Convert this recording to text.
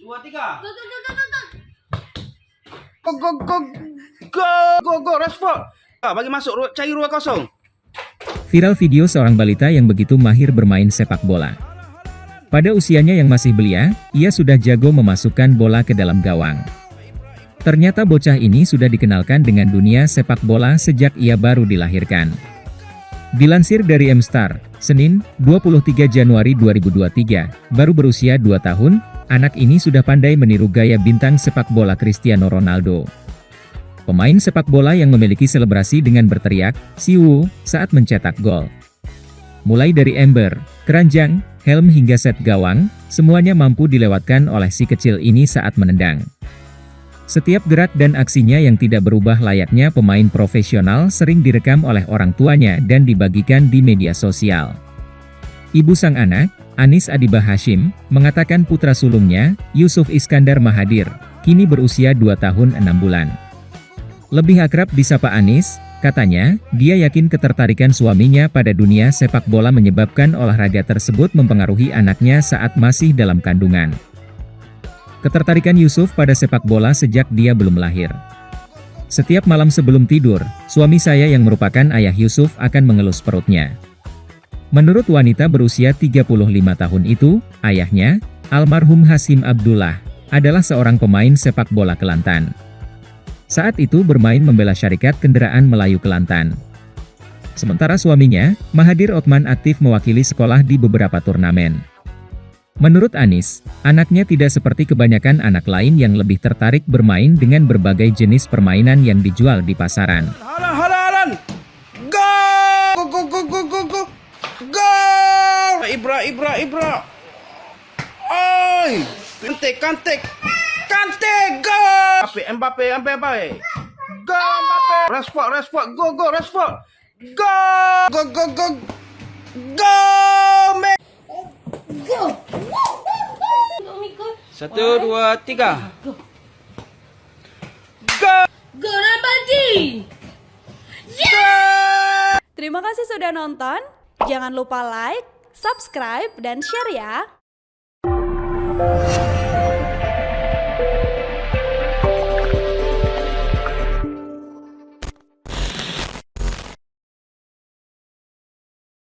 dua, tiga. Go, go, go, go, go, go. Go, go, go, go, go, go, Rashford. Bagi masuk, cari ruang kosong. Viral video seorang balita yang begitu mahir bermain sepak bola. Pada usianya yang masih belia, ia sudah jago memasukkan bola ke dalam gawang. Ternyata bocah ini sudah dikenalkan dengan dunia sepak bola sejak ia baru dilahirkan. Dilansir dari M-Star, Senin, 23 Januari 2023, baru berusia 2 tahun, anak ini sudah pandai meniru gaya bintang sepak bola Cristiano Ronaldo. Pemain sepak bola yang memiliki selebrasi dengan berteriak, "Siwu," saat mencetak gol. Mulai dari ember, keranjang, helm hingga set gawang, semuanya mampu dilewatkan oleh si kecil ini saat menendang. Setiap gerak dan aksinya yang tidak berubah layaknya pemain profesional sering direkam oleh orang tuanya dan dibagikan di media sosial. Ibu sang anak, Anis Adibah Hashim, mengatakan putra sulungnya, Yusuf Iskandar Mahadir, kini berusia 2 tahun 6 bulan. Lebih akrab disapa Anis, katanya, dia yakin ketertarikan suaminya pada dunia sepak bola menyebabkan olahraga tersebut mempengaruhi anaknya saat masih dalam kandungan. Ketertarikan Yusuf pada sepak bola sejak dia belum lahir. Setiap malam sebelum tidur, suami saya yang merupakan ayah Yusuf akan mengelus perutnya. Menurut wanita berusia 35 tahun itu, ayahnya, almarhum Hasim Abdullah, adalah seorang pemain sepak bola Kelantan. Saat itu bermain membela Syarikat Kendaraan Melayu Kelantan. Sementara suaminya, Mahadir Othman aktif mewakili sekolah di beberapa turnamen. Menurut Anis, anaknya tidak seperti kebanyakan anak lain yang lebih tertarik bermain dengan berbagai jenis permainan yang dijual di pasaran. Halan, halan, go, go, go, go, go, go, go, Ibra, oi, kantek, go, Mbappe, go, Mbappe, Rashford, go, Rashford, go, go, man. Go. Oh my God. 1, 2, 3. Go. Go. Go, Rabaldi. Yeah! Terima kasih sudah nonton. Jangan lupa like, subscribe, dan share ya.